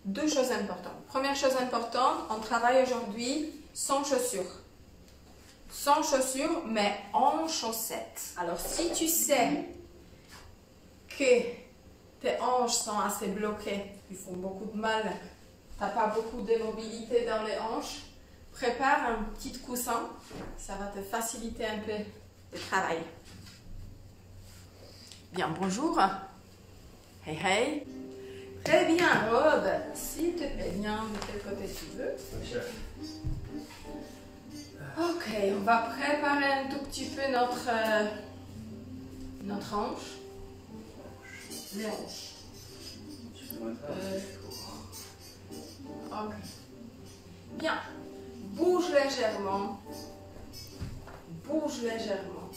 deux choses importantes. Première chose importante, on travaille aujourd'hui sans chaussures. Sans chaussures, mais en chaussettes. Alors, si tu sais que tes hanches sont assez bloquées, ils font beaucoup de mal, tu n'as pas beaucoup de mobilité dans les hanches, prépare un petit coussin, ça va te faciliter un peu le travail. Bien, bonjour. Hey, hey. Très bien, Rob. S'il te plaît, viens de quel côté tu veux. Ok, on va préparer un tout petit peu notre hanche. Les hanches. Ok. Bien. Bouge légèrement. Bouge légèrement.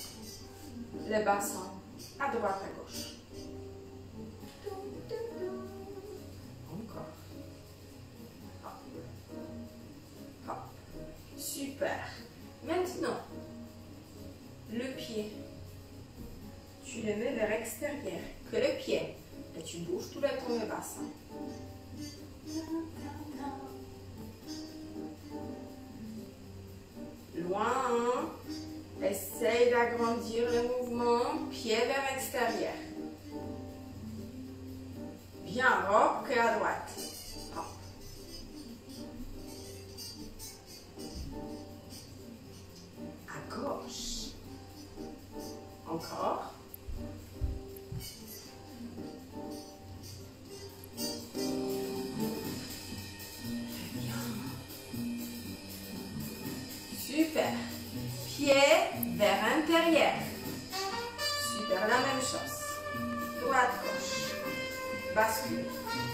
Les bassins à droite, à gauche. Encore. Hop. Hop. Super. Maintenant, le pied, tu le mets vers l'extérieur, que le pied, et tu bouges tout le temps le bassin. Loin, essaye d'agrandir le mouvement, pied vers l'extérieur. Bien, hop, que à droite. Hop. À gauche. Encore. Super. Pied vers l'intérieur. Super, la même chose. Droite, gauche. Bascule.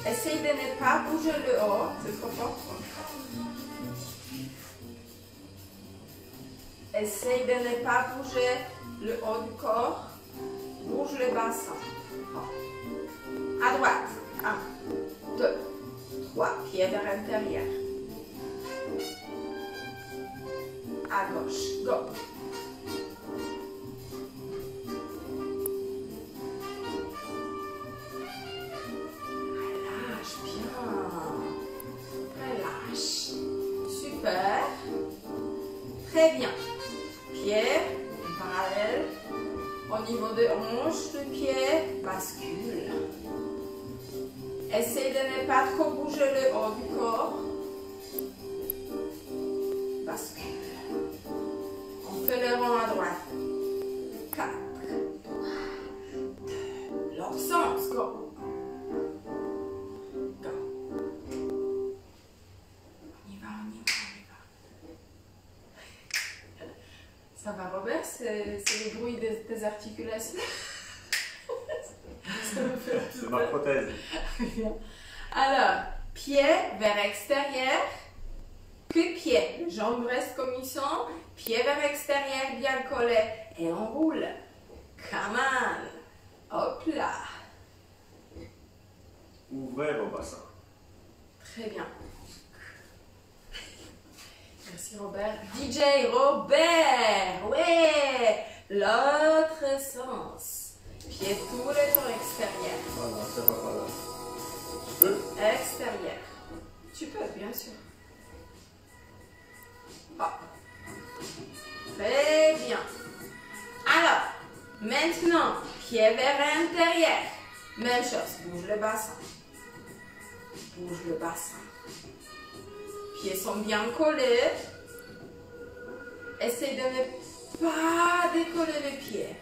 Essaye de ne pas bouger le haut, c'est trop fort. Essaye de ne pas bouger le haut du corps. Bouge le bassin. À droite. 1, 2, 3. Pied vers l'intérieur. À gauche. Go. Relâche bien. Relâche. Super. Très bien. Pied parallèle. Au niveau de hanche, le pied bascule. Essaye de ne pas trop bouger le haut du corps. Bascule. On fait le rond à droite. 4, 3, 2, l'autre sens. Go. Go. On y va, on y va, on y va. Ça va, Robert? C'est le bruit des articulations? C'est ma prothèse. Alors, pied vers extérieur. Que pied, jambes restent comme ils sont, pied vers l'extérieur bien collé et on roule. Come on. Hop là. Ouvrez vos bassins. Très bien. Merci Robert. DJ Robert. Ouais. L'autre sens. Pied tout le temps extérieur. Voilà, ça va pas là. Tu peux? Extérieur. Tu peux, bien sûr. Hop. Très bien. Alors, maintenant, pied vers l'intérieur. Même chose, bouge le bassin. Bouge le bassin. Pieds sont bien collés. Essaye de ne pas décoller les pieds.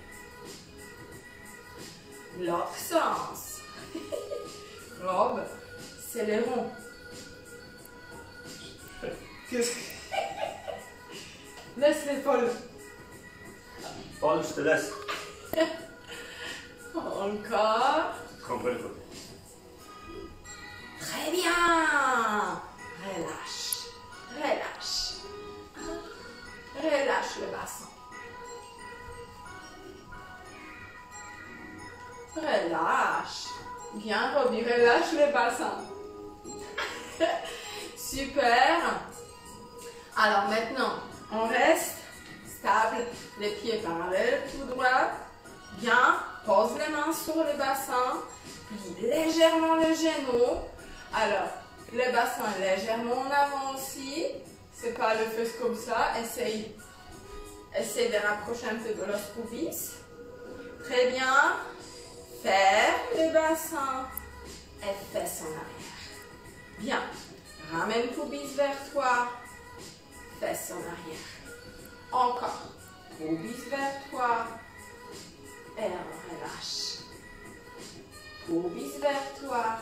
L'autre sens. Robe, c'est le rond. Qu'est-ce que... Laisse l'épaule. Paul, je te laisse. Encore. Tremper le côté. Très bien. Relâche. Relâche. Relâche le bassin. Relâche. Bien, Robbie, relâche le bassin. Super. Alors maintenant, on reste stable, les pieds parallèles, tout droit. Bien, pose les mains sur le bassin, plie légèrement le genou. Alors, le bassin légèrement en avant aussi. C'est pas le feu comme ça. Essaye de rapprocher un peu de l'os pubis. Très bien. Ferme le bassin et fesses en arrière. Bien. Ramène pubis vers toi. Fesses en arrière. Encore. Pubis vers toi. Et on relâche. Pubis vers toi.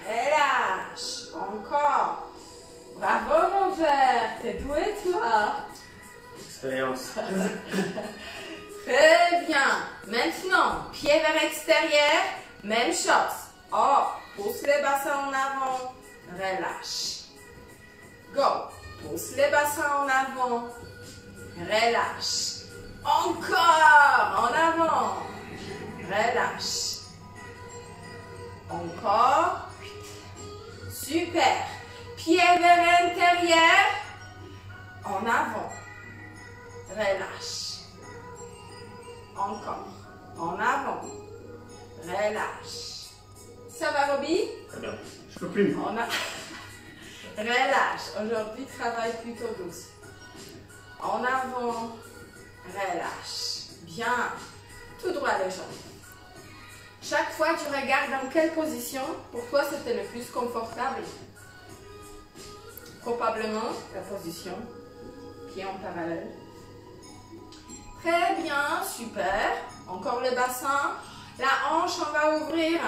Relâche. Encore. Bravo Robert. T'es doué toi. Expérience. Très bien. Maintenant, pied vers l'extérieur. Même chose. Oh, pousse les bassins en avant. Relâche. Go. Pousse les bassins en avant. Relâche. Encore. En avant. Relâche. Encore. Super. Pied vers l'intérieur. En avant. Relâche. Encore. En avant. Relâche. Ça va, Roby? Très bien. Je peux plus. On a... Relâche. Aujourd'hui, travaille plutôt douce. En avant. Relâche. Bien. Tout droit les jambes. Chaque fois, tu regardes dans quelle position pour toi c'était le plus confortable. Probablement la position pied en parallèle. Très bien, super. Encore le bassin. La hanche, on va ouvrir.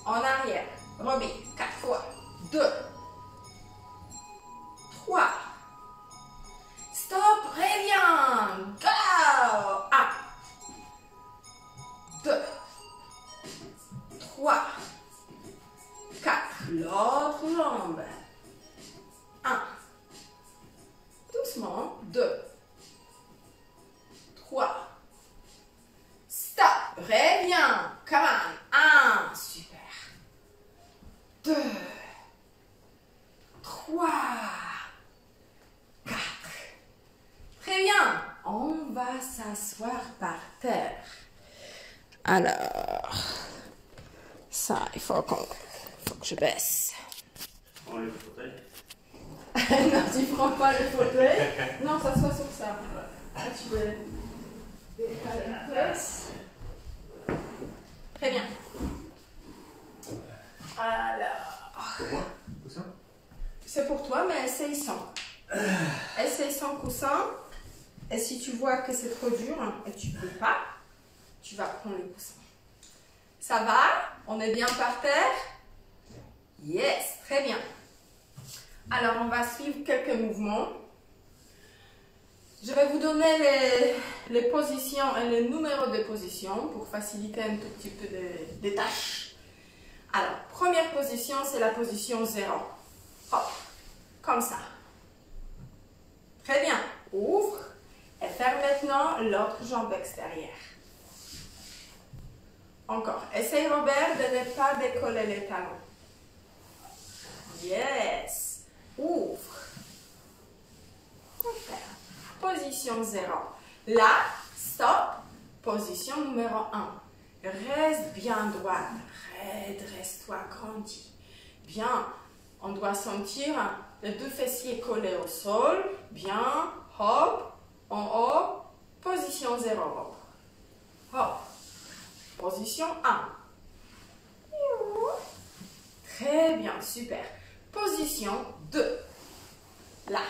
En arrière. Roby, 4 fois. 2. 3. Stop, reviens. Go. 1. 2. 3. 4. L'autre jambe. 1. Doucement. 2. 3. Stop. Reviens. Come on. 1. Super. 2. 3. 4. Très bien. On va s'asseoir par terre. Alors, ça, il faut que je baisse. On enlève le fauteuil. Non, tu prends pas le fauteuil. Non, s'assois sur ça. Là, tu peux décaler une place. Très bien. Alors, Pour moi, coussin. c'est pour toi, mais essaye sans. Essaye sans coussin. Et si tu vois que c'est trop dur et tu ne peux pas, tu vas prendre le coussin. Ça va? On est bien par terre? Yes, très bien. Alors, on va suivre quelques mouvements. Je vais vous donner les positions et les numéros de position pour faciliter un tout petit peu des tâches. Alors, première position, c'est la position 0. Hop, comme ça. Très bien. Ouvre et ferme maintenant l'autre jambe extérieure. Encore. Essaye, Robert, de ne pas décoller les talons. Yes. Ouvre. Position 0. Là, stop. Position numéro 1. Reste bien droite. Redresse-toi, grandis. Bien. On doit sentir les deux fessiers collés au sol. Bien. Hop. En haut. Position 0. Hop. Hop. Position 1. Très bien, super. Position 2. Là.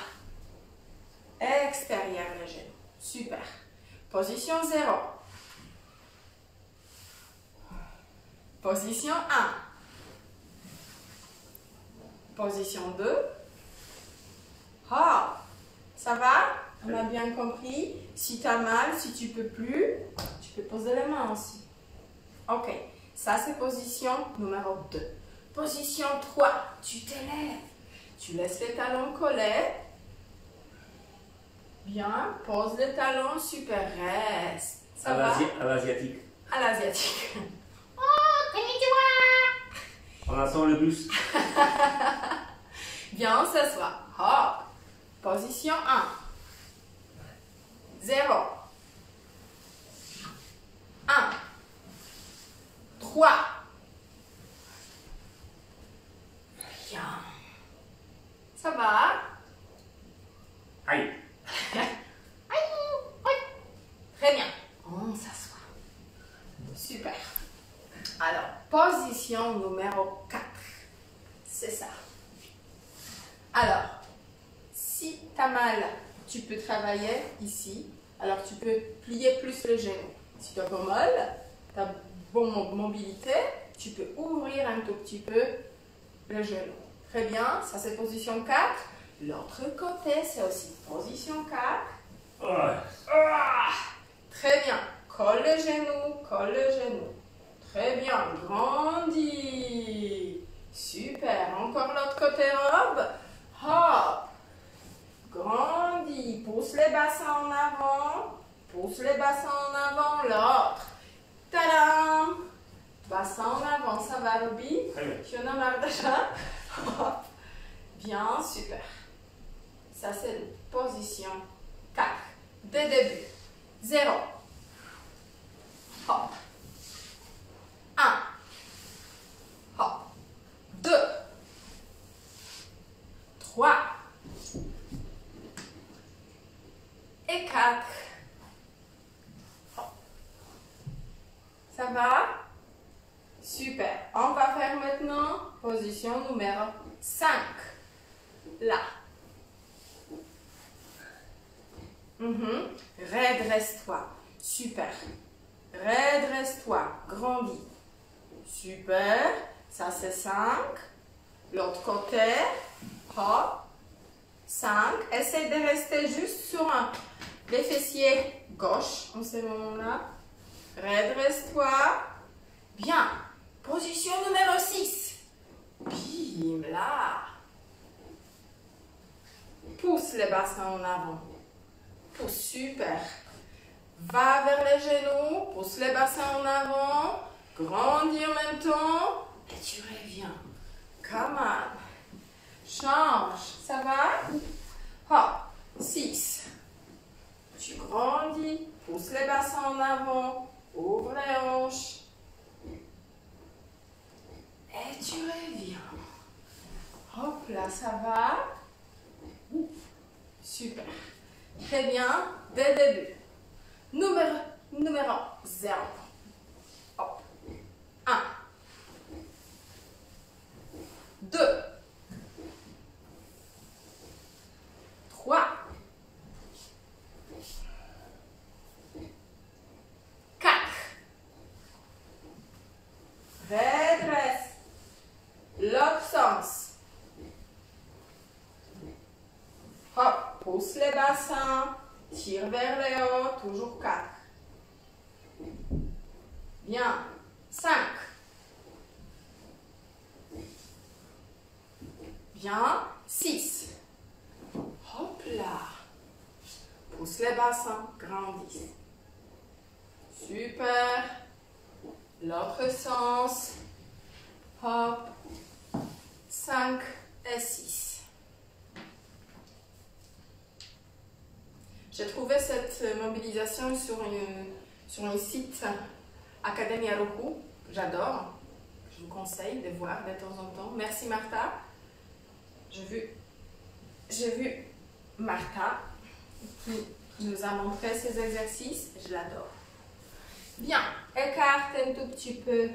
Extérieur le genou. Super. Position 0. Position 1. Position 2. Hop. Ça va? On a bien compris. Si tu as mal, si tu peux plus, tu peux poser les mains aussi. Ok. Ça, c'est position numéro 2. Position 3. Tu t'élèves. Tu laisses les talons collés. Bien. Pose les talons. Super. Reste. Ça va? À l'asiatique. À l'asiatique. On attend le bus. Bien, on s'assoit. Hop. Position 1. 0. 1. 3. travailler ici. Alors tu peux plier plus les genoux. Si tu as pas mal, tu as bonne mobilité, tu peux ouvrir un tout petit peu les genoux. Très bien, ça c'est position 4. L'autre côté, c'est aussi position 4. Très bien, colle les genoux, colle les genoux. Très bien, grandis. Super, encore l'autre côté robe. Hop. Grandis, pousse les bassins en avant. Pousse les bassins en avant, l'autre. Tadam. Bassin en avant, ça va, Ruby? Très bien. Tu en as marre déjà? Hop. Bien, super. Ça, c'est une position 4. Dès début. 0. Hop. 1. Hop. 2. 3. Et 4. Hop. Ça va? Super. On va faire maintenant position numéro 5. Là. Redresse-toi. Super. Redresse-toi. Grandis. Super. Ça, c'est 5. L'autre côté. Hop. 5. Essaye de rester juste sur les fessiers gauche en ce moment-là. Redresse-toi. Bien. Position numéro 6. Bim, là. Pousse les bassins en avant. Pousse, super. Va vers les genoux, pousse les bassins en avant. Grandis en même temps. Et tu reviens. Come on. Change. Ça va? Hop. 6. Tu grandis. Pousse les bassins en avant. Ouvre les hanches. Et tu reviens. Hop là, ça va? Super. Très bien. Dès le début. Numéro 0. Hop. 1. 2. 3. 4. Redresse. L'autre sens. Hop, pousse les bassins, tire vers le haut, toujours 4. Bien, 5. Bien, 6. Hop là. Pousse les bassins, grandis. Super. L'autre sens. Hop. 5 et 6. J'ai trouvé cette mobilisation sur un site Academia Roku, que j'adore. Je vous conseille de voir de temps en temps. Merci Martha. J'ai vu Martha qui nous a montré ces exercices. Je l'adore. Bien, écarte un tout petit peu.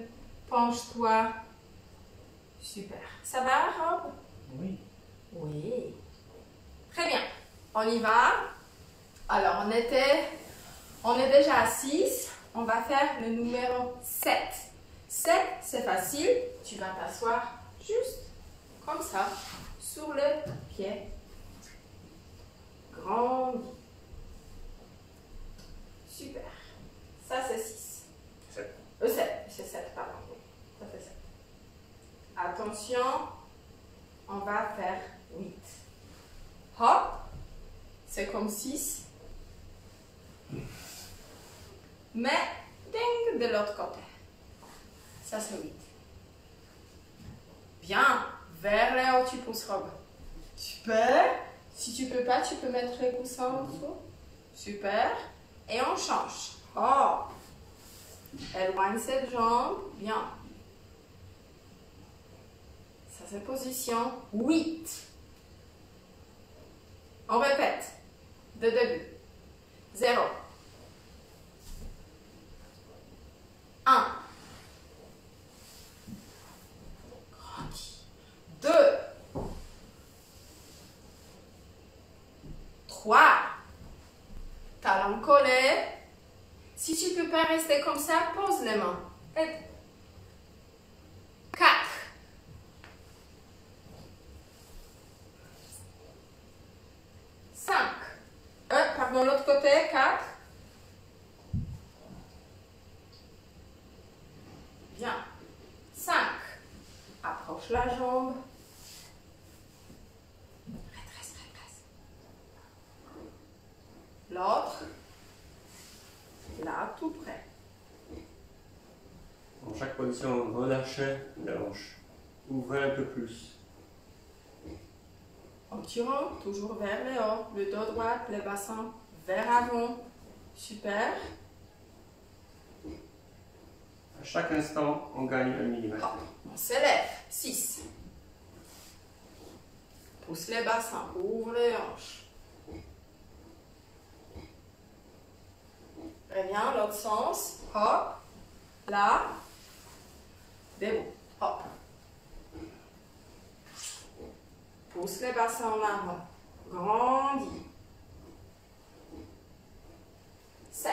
Penche-toi. Super. Ça va, Rob? Oui. Oui. Très bien. On y va. Alors, on est déjà à 6. On va faire le numéro 7. 7, c'est facile. Tu vas t'asseoir juste comme ça, sur le pied. Grandis. Super. Ça, c'est 6. 7. 7. C'est 7, pardon. Oui. Ça, c'est 7. Attention. On va faire 8. Hop. C'est comme 6. Mais, ding, de l'autre côté. Ça, c'est 8. Bien. Vers le haut, tu pousses, Rob. Super. Si tu peux pas, tu peux mettre les coussins en dessous. Super. Et on change. Oh. Éloigne cette jambe. Bien. Ça, c'est position 8. On répète. De début. 0. 1. Grandis. 2. 3. talons collés. Si tu ne peux pas rester comme ça, pose les mains. 4. 5. Pardon, l'autre côté, 4. Bien. 5. Approche la jambe. Redresse, redresse. L'autre. Là, tout près. En chaque position, relâchez la hanche. Ouvrez un peu plus. En tirant toujours vers le haut, le dos droit, le bassin vers avant. Super. À chaque instant, on gagne 1 mm. Hop, on s'élève. 6. Pousse les bassins, ouvre les hanches. Reviens, l'autre sens. Hop. Là. Debout. Hop. Pousse les bassins en avant. Grandis. 7.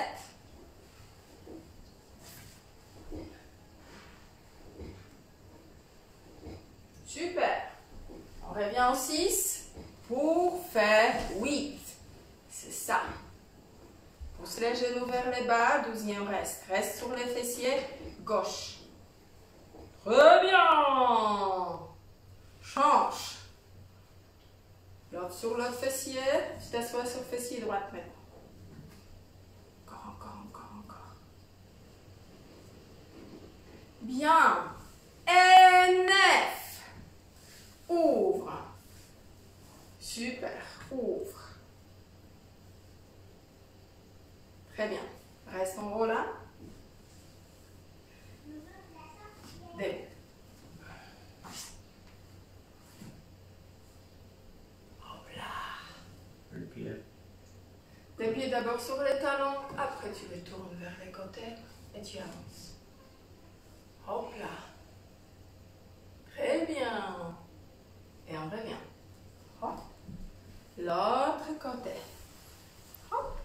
Super. On revient au 6 pour faire 8. C'est ça. Pousse les genoux vers les bas. 12e reste. Reste sur les fessiers. Gauche. Très bien. Change. L'autre sur l'autre fessier. Tu t'assois sur le fessier droit maintenant. Encore. Bien. Et 9. Ouvre. Super. Ouvre. Très bien. Reste en haut là. Debout. Hop là. Le pied. Les pieds d'abord sur les talons. Après, tu les tournes vers les côtés et tu avances. Hop là. Très bien. Et on revient. Hop. L'autre côté. Hop.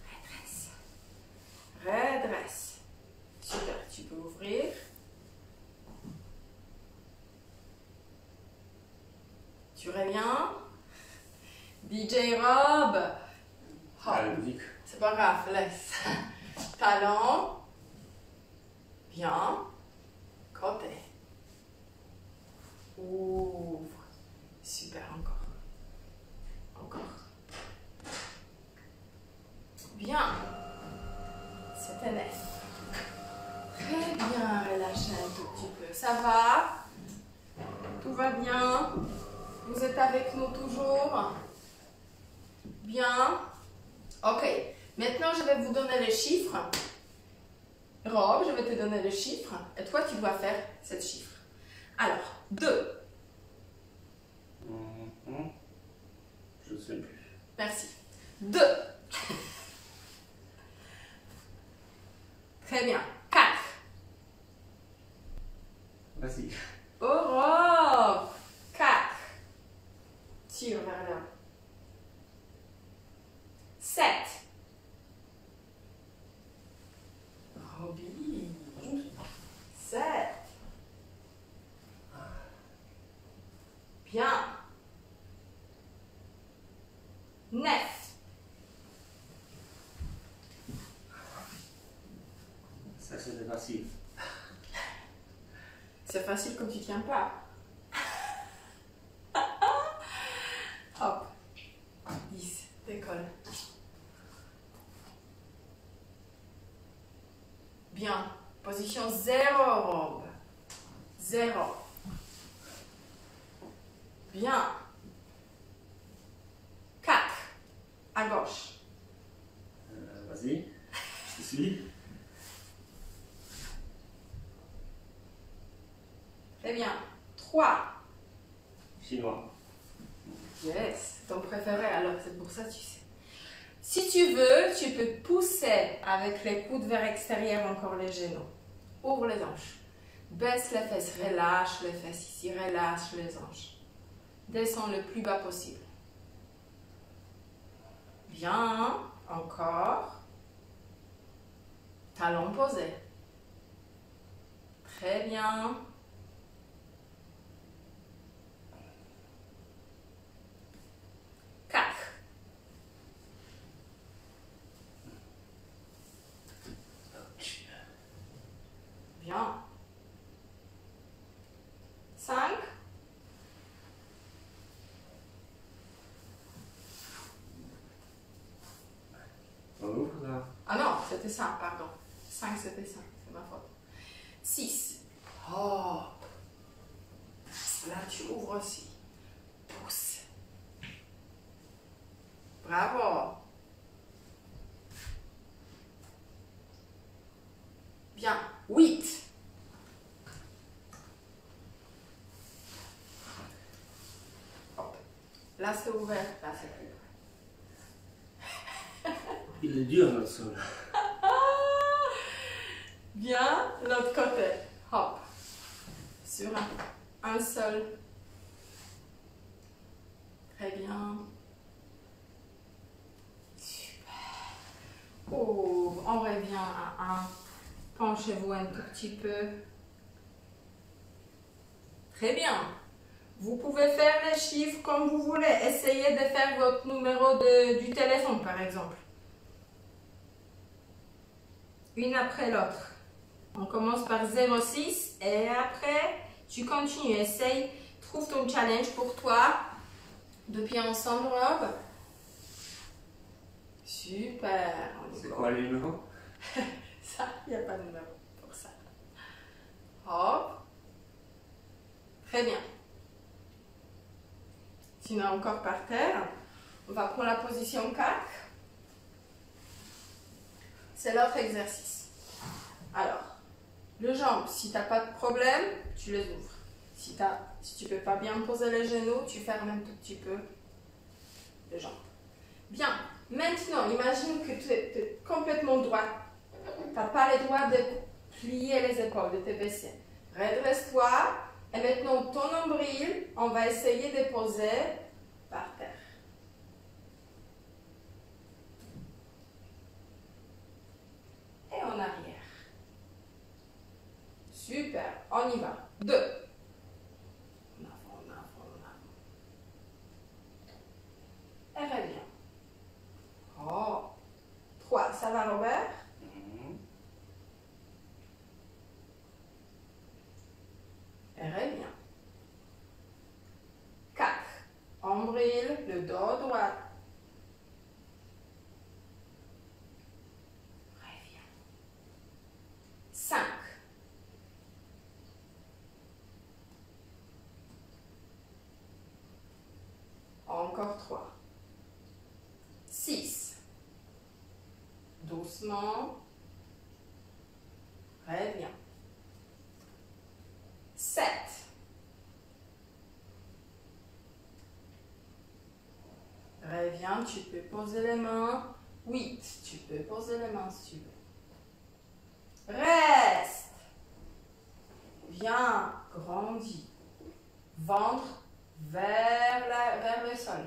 Redresse. Redresse. Super. Tu peux ouvrir. Tu reviens. DJ Rob. Hop. Ah, la musique. C'est pas grave, laisse. Talon. Bien. Côté. Ouvre. Super, encore. Encore. Bien. C'était 9. Très bien, relâchez un tout petit peu. Ça va? Tout va bien? Vous êtes avec nous toujours? Bien. Ok. Maintenant, je vais vous donner les chiffres. Rob, je vais te donner les chiffres. Et toi, tu dois faire ces chiffres. Alors, 2. Je ne sais plus. Merci. 2. Très bien. 4. Vas-y. Europe. 4. Tire vers là. 7. Roby. 7. Bien. 9. Ça, c'est facile. C'est facile quand tu tiens pas. Hop. 10. Décolle. Bien. Position 0, Rob. 0. Bien. 4. À gauche. Vas-y. Je te suis. Très bien. 3. Chinois. Yes, ton préféré, alors c'est pour ça que tu sais. Si tu veux, tu peux pousser avec les coudes vers l'extérieur encore les genoux. Ouvre les hanches. Baisse les fesses, relâche les fesses ici, relâche les hanches. Descends le plus bas possible. Bien. Encore. Talon posé. Très bien. 4. Bien. 5. On ouvre là. Ah non, c'était 5, pardon. 5, c'était 5, c'est ma faute. 6. Oh. Là, tu ouvres aussi. Pousse. Bravo. Bien. 8. Hop. Là, c'est ouvert. Là, c'est plus ouvert. Il est dur notre sol. Bien. L'autre côté. Hop. Sur un seul. Très bien. Super. Oh, on revient à 1. Penchez-vous un tout petit peu. Très bien. Vous pouvez faire les chiffres comme vous voulez. Essayez de faire votre numéro du téléphone, par exemple. Une après l'autre. On commence par 06 et après, tu continues. Essaye, trouve ton challenge pour toi. Depuis ensemble, Rob. Super. C'est quoi les numéros? Ça, il n'y a pas de numéro pour ça. Hop. Très bien. Sinon, encore par terre. On va prendre la position 4. C'est l'autre exercice. Alors, les jambes, si tu n'as pas de problème, tu les ouvres. Si tu ne peux pas bien poser les genoux, tu fermes un tout petit peu les jambes. Bien. Maintenant, imagine que tu es complètement droit. Tu n'as pas le droit de plier les épaules, de te baisser. Redresse-toi. Et maintenant, ton nombril, on va essayer de poser par terre. Et en arrière. Super. On y va. 2. En avant, en avant, en avant. Et reviens. Oh. 3. Ça va, Robert? Et reviens. 4. Ombril, le dos droit. Reviens. 5. Encore 3. 6. Doucement. Reviens. 7. Reviens, tu peux poser les mains. 8. Tu peux poser les mains si tu veux. Reste. Viens, grandis. Ventre vers le sol.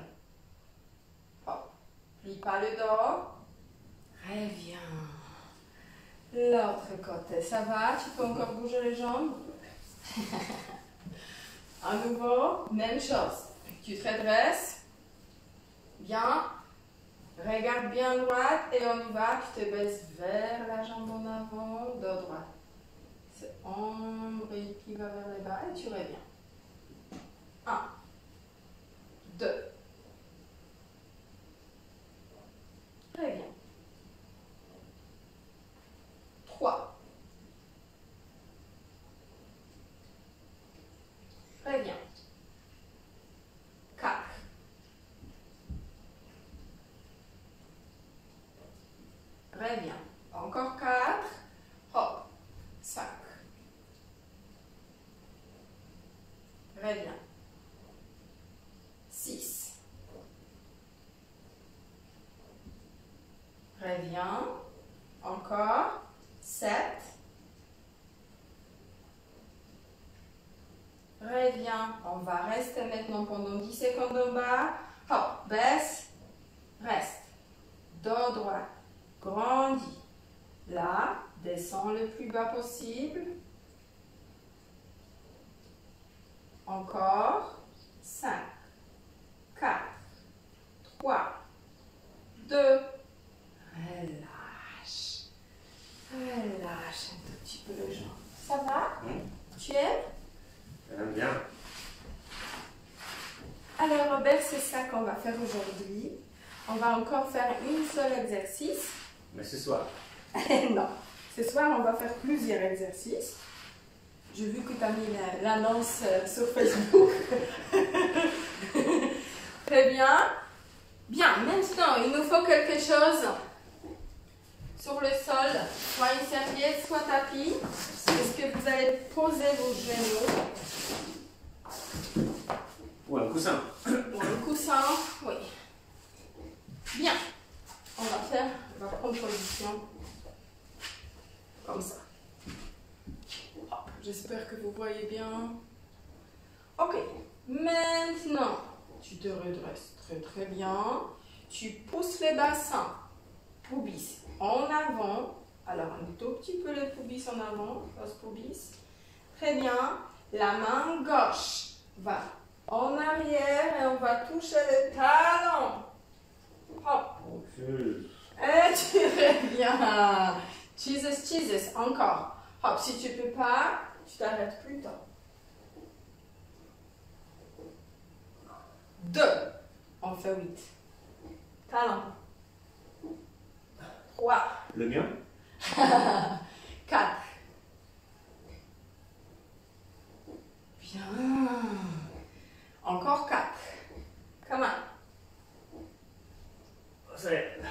Hop. Plie pas le dos. Reviens. L'autre côté, ça va? Tu peux encore bouger les jambes? À nouveau, même chose. Tu te redresses. Bien. Regarde bien droite et on y va. Tu te baisses vers la jambe en avant, dos droit. C'est ombril qui va vers le bas et tu reviens. 1, 2. Reviens. 3. Reviens. 4. Reviens. Encore 4. Hop. 5. Reviens. 6. Reviens. Encore. 7. Reviens. On va rester maintenant pendant 10 secondes en bas. Hop. Baisse. Reste. dos droit, grandis. Là, descends le plus bas possible. Encore. 5, 4, 3, 2. Relâche. Relâche un tout petit peu le jambe. Ça va? Tu aimes? J'aime bien. Alors Robert, c'est ça qu'on va faire aujourd'hui. On va encore faire une seule exercice. Mais ce soir. Non, ce soir on va faire plusieurs exercices. J'ai vu que tu as mis l'annonce sur Facebook. Très bien. Bien, maintenant il nous faut quelque chose sur le sol, soit une serviette, soit tapis. Est-ce que vous allez poser vos genoux? Ou un coussin. Ou un coussin, oui. Bien. On va prendre position comme ça. Hop, j'espère que vous voyez bien. Ok. Maintenant, tu te redresses très très bien. Tu pousses les bassins, pubis en avant. Alors un tout petit peu le pubis en avant, los pubis. Très bien. La main gauche va en arrière et on va toucher le talon. Hop. Et tu reviens. Jesus, Jesus. Encore. Hop, si tu ne peux pas, tu t'arrêtes plus tard. 2. On fait 8. Talon. 3. Le mien? 4. Bien. Encore 4. Come on. Ça y est.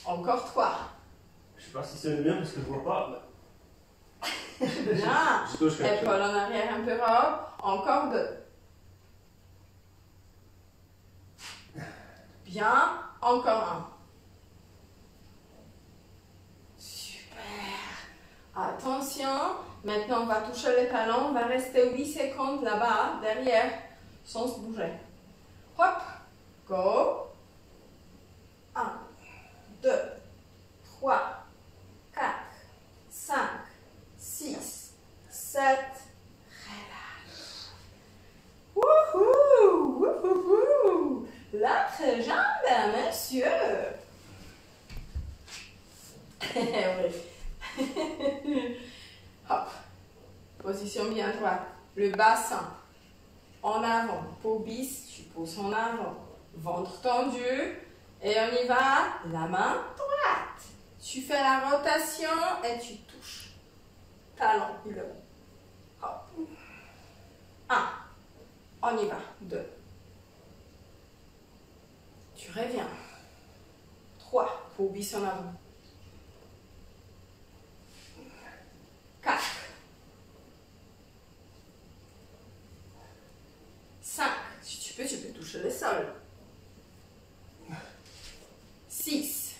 Encore 3. Je sais pas si c'est le mien parce que je vois pas. Bien. Je touche quelque chose. Épaule en arrière un peu robe. Encore 2. Bien. Encore 1. Super. Attention. Maintenant, on va toucher les talons. On va rester 8 secondes là-bas, derrière, sans se bouger. Hop. Go. 1, 2, 3, 4, 5, 6, 7. Relâche. Wouhou! Wouhou! L'autre jambe, monsieur. Oui. Hop. Position bien droite. Le bassin en avant. Pubis, tu pousses en avant. Ventre tendu. Et on y va. La main droite. Tu fais la rotation et tu touches. Talon, il est haut. Hop. 1. On y va. 2. Tu reviens. 3. Pubis en avant. 4. 5. Si tu peux toucher le sol. 6.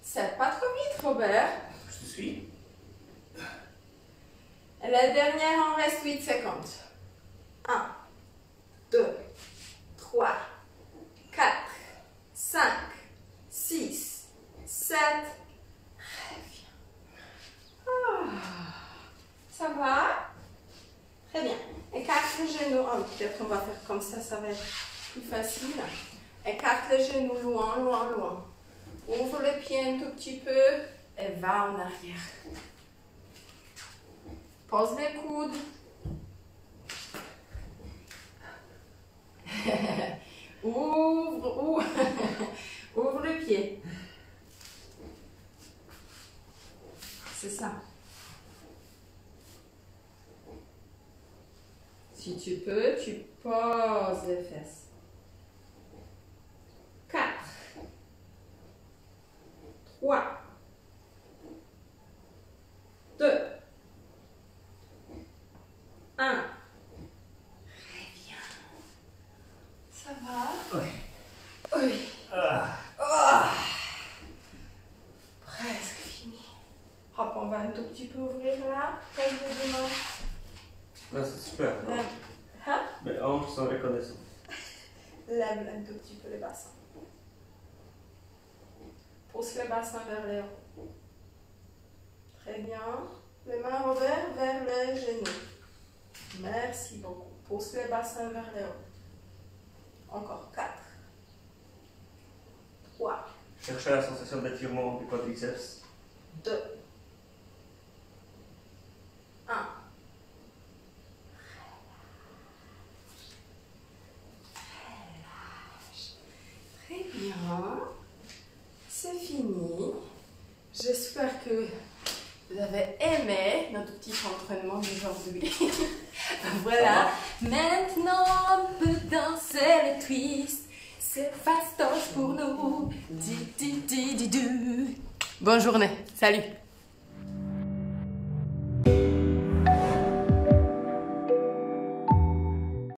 7. Pas trop vite, Robert. Je te suis. Et la dernière, on reste 8 secondes. 1, 2, 3, 4, 5, 6, 7. Reviens. Ça va? Très bien. Écarte les genoux. Oh, peut-être on va faire comme ça va être plus facile. Écarte les genoux loin, loin, loin. Ouvre les pieds un tout petit peu et va en arrière. Pose les coudes. Ouvre le pied. C'est ça. Si tu peux, tu poses les fesses. 4, 3, 2, 1. Reviens. Ça va? Oui. Oui. Ah. Oh. Presque fini. Hop, on va un tout petit peu ouvrir là. Comme je demande. Là, c'est super. Hein? Mes hanches sont reconnaissantes. La lève un tout petit peu le bassin. Pousse le bassin vers le haut. Très bien. Les mains ouvertes vers les genoux. Merci beaucoup. Pousse le bassin vers le haut. Encore 4. 3. Cherchez la sensation d'étirement du quadriceps. 2. 1. Très bien. C'est fini. J'espère que vous avez aimé notre petit entraînement d'aujourd'hui. Voilà. Maintenant, on peut danser le twist. C'est fastoche pour nous. Bonne journée. Salut.